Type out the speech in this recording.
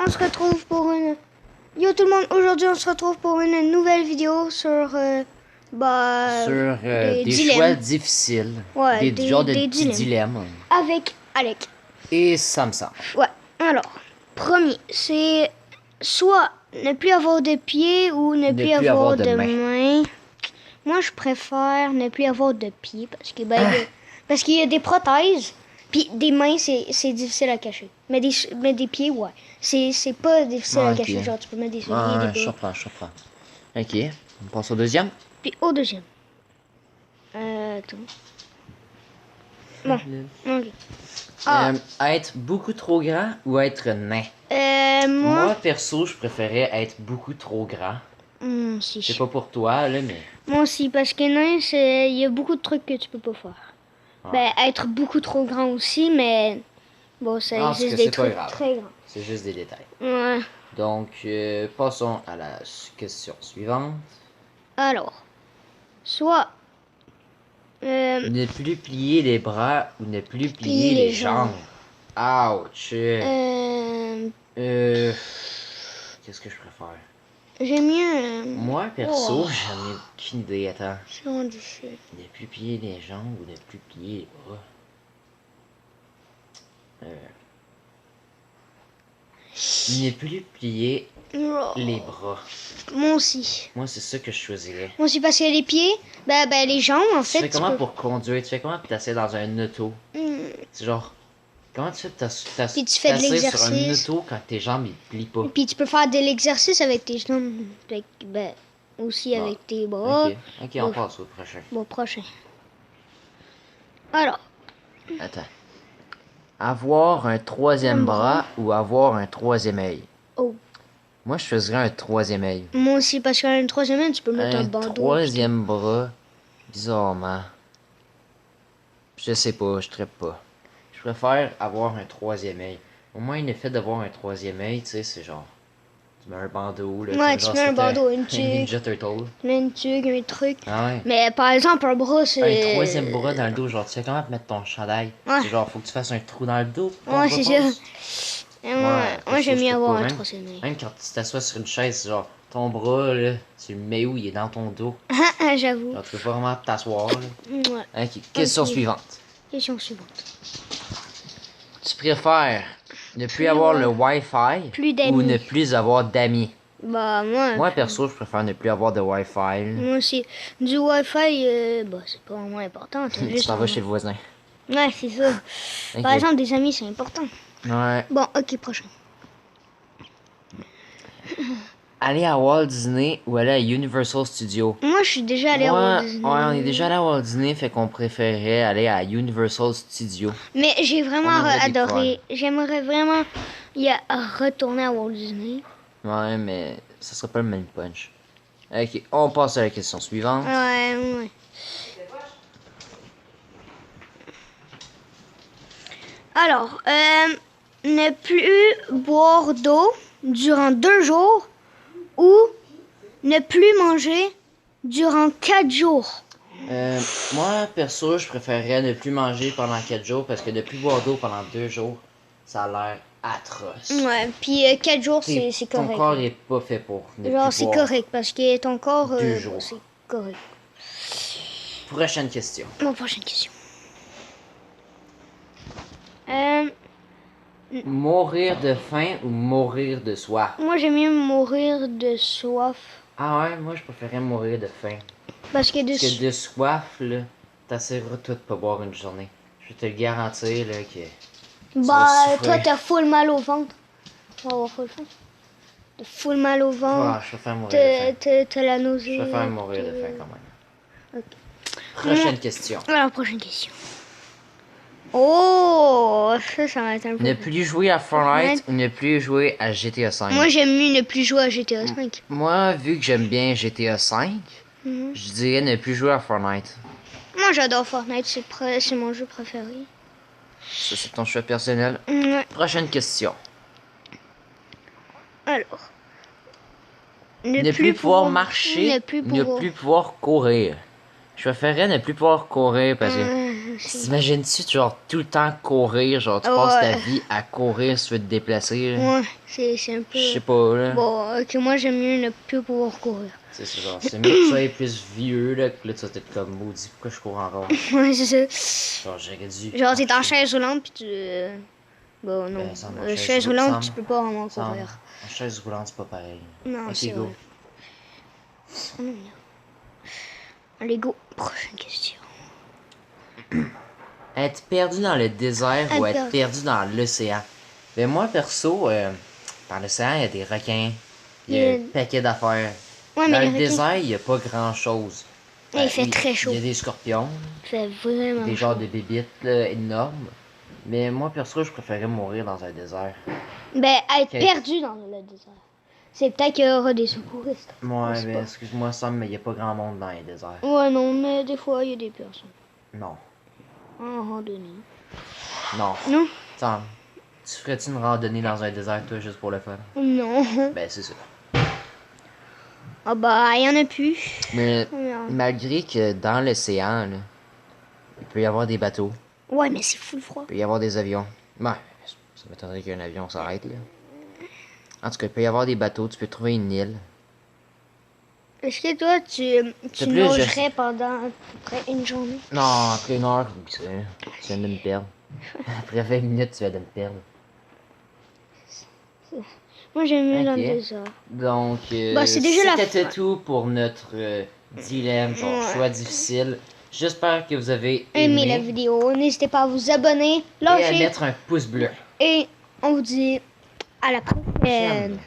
on se retrouve pour une... Yo tout le monde, aujourd'hui on se retrouve pour une nouvelle vidéo sur... des dilemmes. choix difficiles. Ouais, des genres de des petits dilemmes. Avec Alec. Et Samsung. Ouais, alors, premier, c'est soit ne plus avoir de pieds ou ne plus avoir de mains. Moi, je préfère ne plus avoir de pieds parce que parce qu'il y a des prothèses. Puis des mains, c'est difficile à cacher. Mais des pieds, ouais. C'est pas difficile à cacher. Genre, tu peux mettre des souliers, des je comprends. Ok, on passe au deuxième. Puis au deuxième. Attends. Bon, ok. Être beaucoup trop grand ou être nain? Moi, perso, je préférais être beaucoup trop grand. Si. C'est pas pour toi, là, mais... Moi aussi, parce que nain, il y a beaucoup de trucs que tu peux pas faire. Ben, être beaucoup trop grand aussi, mais... Bon, ça existe des trucs très grands. C'est juste des détails. Ouais. Donc, passons à la question suivante. Alors, soit... ne plus plier les bras ou ne plus plier les jambes. Ouch. Qu'est-ce que je préfère? J'aime mieux... Moi, perso, j'en ai aucune idée. Attends. C'est vraiment difficile. Ne plus plier les jambes ou ne plus plier les bras. Ne plus plier les bras. Moi aussi. Moi, c'est ça que je choisirais. Moi aussi, parce que les pieds, ben les jambes, en fait. Tu fais comment pour conduire? Tu fais comment pour t'asseoir dans un auto? C'est genre, comment tu fais pour t'asseoir sur un auto quand tes jambes, ils plient pas? Puis tu peux faire de l'exercice avec tes jambes. Aussi avec tes bras. Ok, on passe au prochain. Bon, prochain. Alors. Attends. Avoir un troisième bras ou avoir un troisième œil? Oh. Moi, je choisirais un troisième œil. Moi aussi, parce qu'un troisième œil, tu peux mettre un bandeau. Un troisième bras, bizarrement. Je sais pas, je trippe pas. Je préfère avoir un troisième œil. Au moins, le fait d'avoir un troisième œil, tu sais, c'est genre... Tu mets un bandeau, là. Ouais, tu mets un bandeau, une tuque. Ninja Turtle. Tu mets une tuque, un truc. Ah ouais. Mais par exemple, un bras, c'est... Un troisième bras dans le dos, genre, tu sais comment te mettre ton chandail? Ouais. C'est genre, faut que tu fasses un trou dans le dos. Ouais, c'est ça. Moi, j'aime mieux avoir un troisième œil. Même quand tu t'assois sur une chaise, genre, ton bras, là, tu le mets où? Il est dans ton dos. J'avoue. Alors, tu peux pas vraiment t'asseoir, là. Ouais. Ok, question suivante. Question suivante. Tu préfères ne plus avoir le Wi-Fi ou ne plus avoir d'amis? Bah, moi, perso, je préfère ne plus avoir de Wi-Fi. Moi aussi. Du Wi-Fi, c'est pas vraiment important. Tu t'en vas chez le voisin. Ouais, c'est ça. Okay. Par exemple, des amis, c'est important. Ouais. Bon, ok, prochain. Aller à Walt Disney ou aller à Universal Studios? Moi, je suis déjà allé à Walt Disney. Ouais, on est déjà allé à Walt Disney, fait qu'on préférait aller à Universal Studios. Mais j'ai vraiment adoré. J'aimerais vraiment retourner à Walt Disney. Ouais, mais ça serait pas le même punch. Ok, on passe à la question suivante. Ouais. Alors, ne plus boire d'eau durant 2 jours ou ne plus manger durant 4 jours. Moi, perso, je préférerais ne plus manger pendant 4 jours parce que ne plus boire d'eau pendant 2 jours, ça a l'air atroce. Ouais, puis 4 jours, c'est correct. Ton corps est pas fait pour ne genre, plus c'est correct parce que ton corps... 2 jours. C'est correct. Prochaine question. Bon, prochaine question. Mourir de faim ou mourir de soif? Moi, j'aime mieux mourir de soif. Ah ouais, moi, je préférais mourir de faim. Parce que de soif, là, t'assureras tout de pas boire une journée. Je vais te le garantir, là, que... Bah, toi, t'as full mal au ventre. On va avoir full faim. T'as full mal au ventre. Ah, je préfère mourir de faim. T'as la nausée. Je préfère mourir de faim, quand même. Ok. Prochaine question. Alors, prochaine question. Oh, ça va être un peu... Ne plus jouer à Fortnite ou ne plus jouer à GTA 5? Moi, j'aime mieux ne plus jouer à GTA 5. Moi, vu que j'aime bien GTA 5, je dirais ne plus jouer à Fortnite. Moi, j'adore Fortnite, c'est mon jeu préféré. Ça, c'est ton choix personnel. Ouais. Prochaine question. Alors. Ne plus pouvoir marcher, ne plus pouvoir courir. Je préférerais ne plus pouvoir courir parce que c'est... T'imagines-tu, genre, tout le temps courir, genre, tu passes ta vie à courir si tu veux te déplacer, là? Ouais, c'est un peu... Je sais pas, là. Bon, ok, moi j'aime mieux ne plus pouvoir courir. C'est genre, c'est mieux que tu sois plus vieux, là, que là, tu vas être comme maudit, pourquoi je cours encore? Ouais, c'est ça. Genre, j'aurais dû. Genre, t'es en marcher. chaise roulante, puis tu... Bon, non. Ben, ça, en Chaise roulante, tu peux pas vraiment ça, courir. en chaise roulante, c'est pas pareil. Non, Ok, c'est go. vrai. Allez, go. Prochaine question. Être perdu dans le désert ou être perdu dans l'océan? Ben, moi, perso, dans l'océan, il y a des requins, il y a un paquet d'affaires. Ouais, Dans mais le désert, il y a pas grand-chose. il fait très chaud. Il y a des scorpions, Il fait vraiment des chaud. genres de bébites là, énormes. Mais moi, perso, je préférais mourir dans un désert. Ben, être Ok. perdu dans le désert. C'est peut-être qu'il y aura des secouristes. Ouais, sais mais pas. excuse-moi, Sam, mais il n'y a pas grand monde dans les déserts. Ouais, non, mais des fois, il y a des personnes. Non. En randonnée. Non. Non? Sam, tu ferais-tu une randonnée dans un désert, toi, juste pour le fun? Non. Ben, c'est ça. Ah bah, il y en a plus. Mais Non. malgré que dans l'océan, là, il peut y avoir des bateaux, Ouais, mais c'est full froid. il peut y avoir des avions. Ouais, ça m'étonnerait qu'un avion s'arrête, là. En tout cas, il peut y avoir des bateaux, tu peux trouver une île. Est-ce que toi, tu plus, nagerais pendant à peu près une journée? Non, après une heure, oublie ça. Tu viens de me perdre. Après 20 minutes, tu viens de me perdre. Moi, j'aime mieux dans Ok. le désert. Donc, Bah, c'est déjà la c'était fin. tout pour notre dilemme, genre Ouais. choix difficile. J'espère que vous avez Aimez aimé la vidéo. N'hésitez pas à vous abonner, et à lâcher. mettre un pouce bleu. Et on vous dit à la prochaine.